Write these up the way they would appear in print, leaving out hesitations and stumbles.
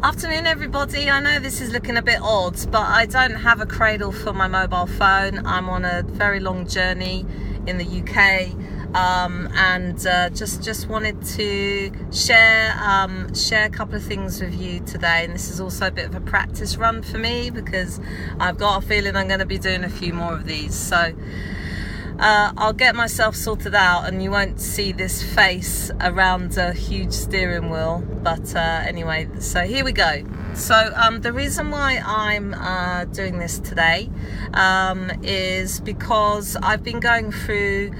Afternoon, everybody. I know this is looking a bit odd, but I don't have a cradle for my mobile phone. I'm on a very long journey in the UK, and just wanted to share a couple of things with you today. And this is also a bit of a practice run for me because I've got a feeling I'm going to be doing a few more of these. So I'll get myself sorted out and you won't see this face around a huge steering wheel, but anyway, so here we go. So the reason why I'm doing this today is because I've been going through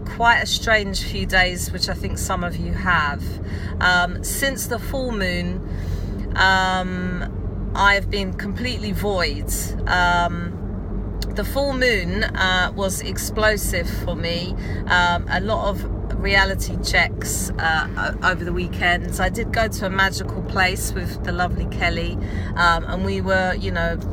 quite a strange few days, which I think some of you have. Since the full moon, I've been completely void. The full moon was explosive for me. A lot of reality checks over the weekends. I did go to a magical place with the lovely Kelly, and we were,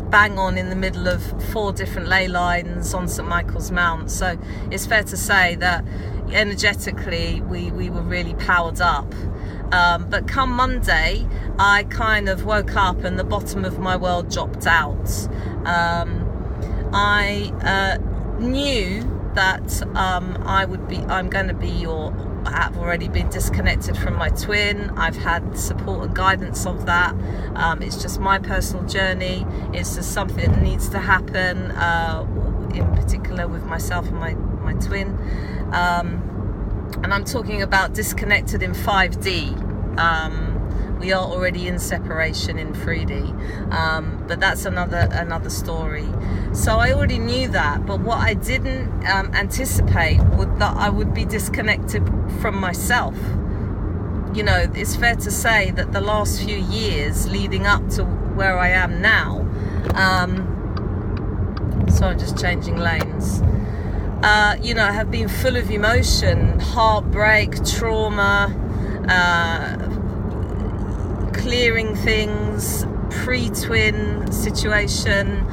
bang on in the middle of 4 different ley lines on St Michael's Mount. So it's fair to say that energetically we were really powered up. But come Monday, I kind of woke up and the bottom of my world dropped out. I knew that I'm going to be, or I have already been disconnected from my twin. I've had support and guidance of that. It's just my personal journey. It's just something that needs to happen, in particular with myself and my twin. And I'm talking about disconnected in 5D. We are already in separation in 3D, but that's another story. So I already knew that, but what I didn't anticipate was that I would be disconnected from myself. It's fair to say that the last few years leading up to where I am now, so I'm just changing lanes, have been full of emotion, heartbreak, trauma, clearing things, pre-twin situation,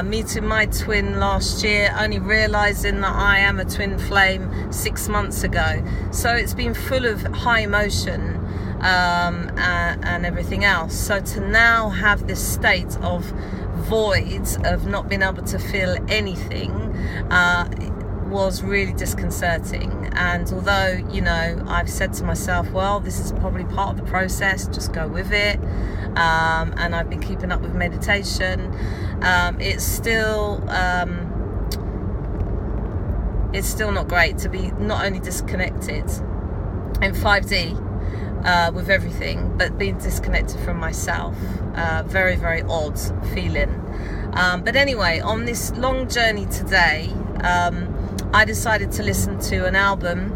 meeting my twin last year, only realizing that I am a twin flame 6 months ago. So it's been full of high emotion and everything else. So to now have this state of void, of not being able to feel anything, was really disconcerting. And although I've said to myself, well, this is probably part of the process, just go with it, and I've been keeping up with meditation, it's still not great to be not only disconnected in 5D with everything, but being disconnected from myself. Very, very odd feeling. But anyway, on this long journey today, I decided to listen to an album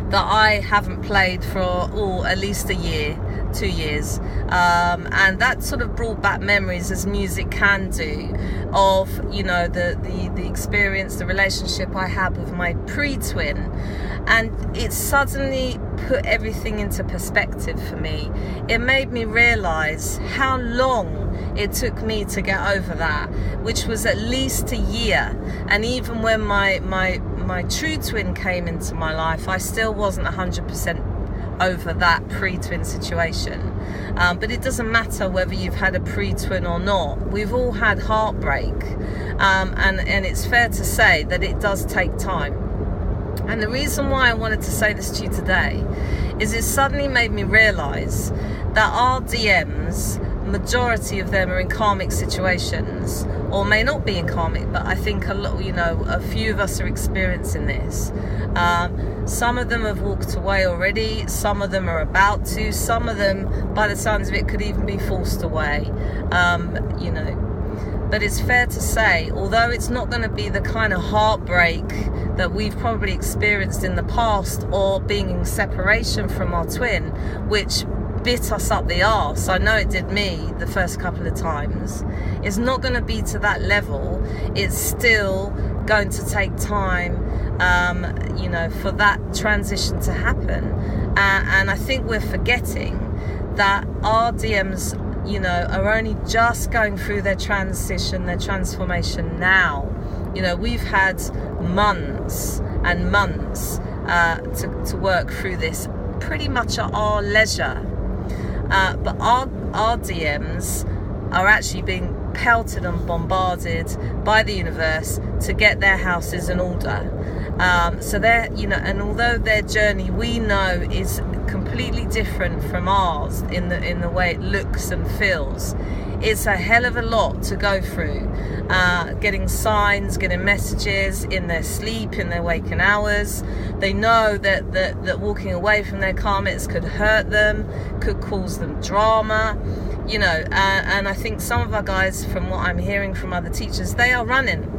that I haven't played for at least a year, 2 years, and that sort of brought back memories, as music can do, of the experience, the relationship I had with my pre-twin, and it suddenly put everything into perspective for me. It made me realize how long it took me to get over that, which was at least a year. And even when my true twin came into my life, I still wasn't 100% over that pre-twin situation. But it doesn't matter whether you've had a pre-twin or not. We've all had heartbreak, and it's fair to say that it does take time. And the reason why I wanted to say this to you today is it suddenly made me realize that our DMs, majority of them are in karmic situations, or may not be in karmic, but I think a few of us are experiencing this. Some of them have walked away already, some of them are about to, some of them, by the sounds of it, could even be forced away. But it's fair to say, although it's not going to be the kind of heartbreak that we've probably experienced in the past, or being in separation from our twin, which bit us up the arse, I know it did me the first couple of times, it's not going to be to that level. It's still going to take time, for that transition to happen. And I think we're forgetting that our DMs, are only just going through their transition, their transformation now. We've had months and months to work through this pretty much at our leisure. but our DMs are actually being pelted and bombarded by the universe to get their houses in order. So they're, and although their journey we know is completely different from ours in the way it looks and feels, it's a hell of a lot to go through, getting signs, getting messages in their sleep, in their waking hours. They know that walking away from their karmics could hurt them, could cause them drama, and I think some of our guys, from what I'm hearing from other teachers, they are running.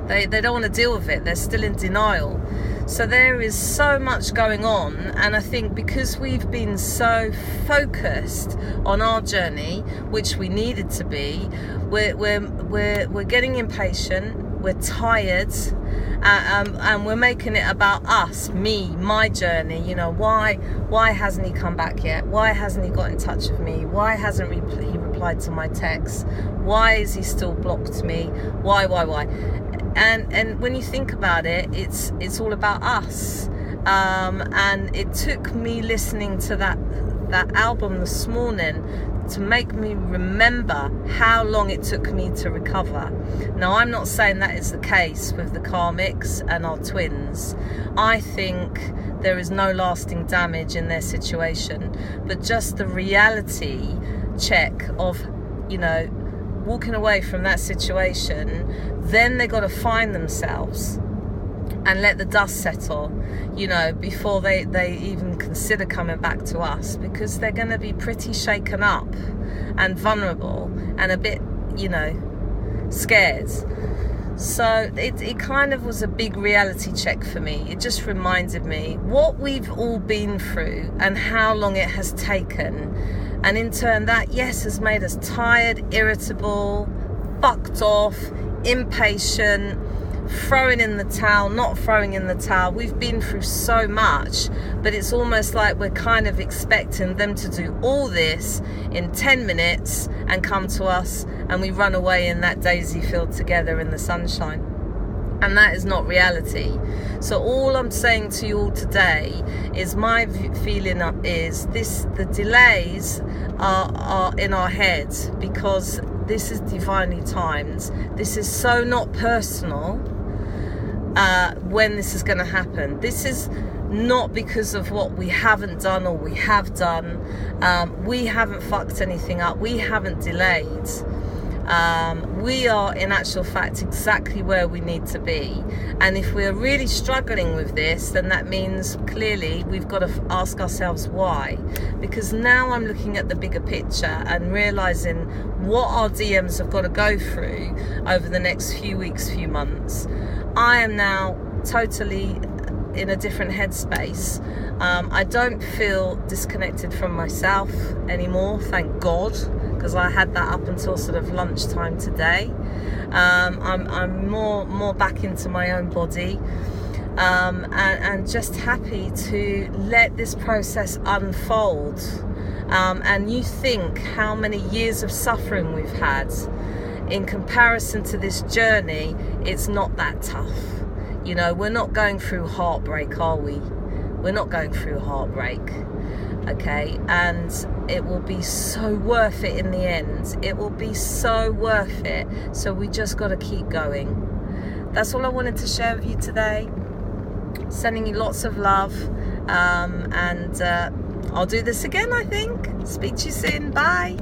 They don't want to deal with it. They're still in denial. So there is so much going on, and I think because we've been so focused on our journey, which we needed to be, we're getting impatient, we're tired, and we're making it about us, me, my journey. Why hasn't he come back yet? Why hasn't he got in touch with me? Why hasn't he replied to my texts? Why is he still blocked me? Why? And when you think about it, it's all about us. And it took me listening to that album this morning to make me remember how long it took me to recover. Now, I'm not saying that is the case with the karmics and our twins. I think there is no lasting damage in their situation, but just the reality check of, walking away from that situation, then they got to find themselves and let the dust settle, before they even consider coming back to us, because they're going to be pretty shaken up and vulnerable and a bit, scared. So it kind of was a big reality check for me. It just reminded me what we've all been through and how long it has taken. And in turn, that, yes, has made us tired, irritable, fucked off, impatient, throwing in the towel, not throwing in the towel. We've been through so much, but it's almost like we're kind of expecting them to do all this in 10 minutes and come to us, and we run away in that daisy field together in the sunshine. And that is not reality. So all I'm saying to you all today is my feeling is the delays are in our heads, because this is divinely timed. This is so not personal when this is going to happen. This is not because of what we haven't done or we have done. We haven't fucked anything up. We haven't delayed. We are in actual fact exactly where we need to be. And if we're really struggling with this, then that means clearly we've got to ask ourselves why. Because now I'm looking at the bigger picture and realizing what our DMs have got to go through over the next few weeks, few months. I am now totally in a different headspace. I don't feel disconnected from myself anymore, thank God, because I had that up until sort of lunchtime today. I'm more back into my own body, and just happy to let this process unfold. And you think how many years of suffering we've had. In comparison to this journey, it's not that tough. We're not going through heartbreak, are we? We're not going through heartbreak, okay? And it will be so worth it in the end. It will be so worth it. So we just got to keep going. That's all I wanted to share with you today. Sending you lots of love. And I'll do this again, I think. Speak to you soon. Bye.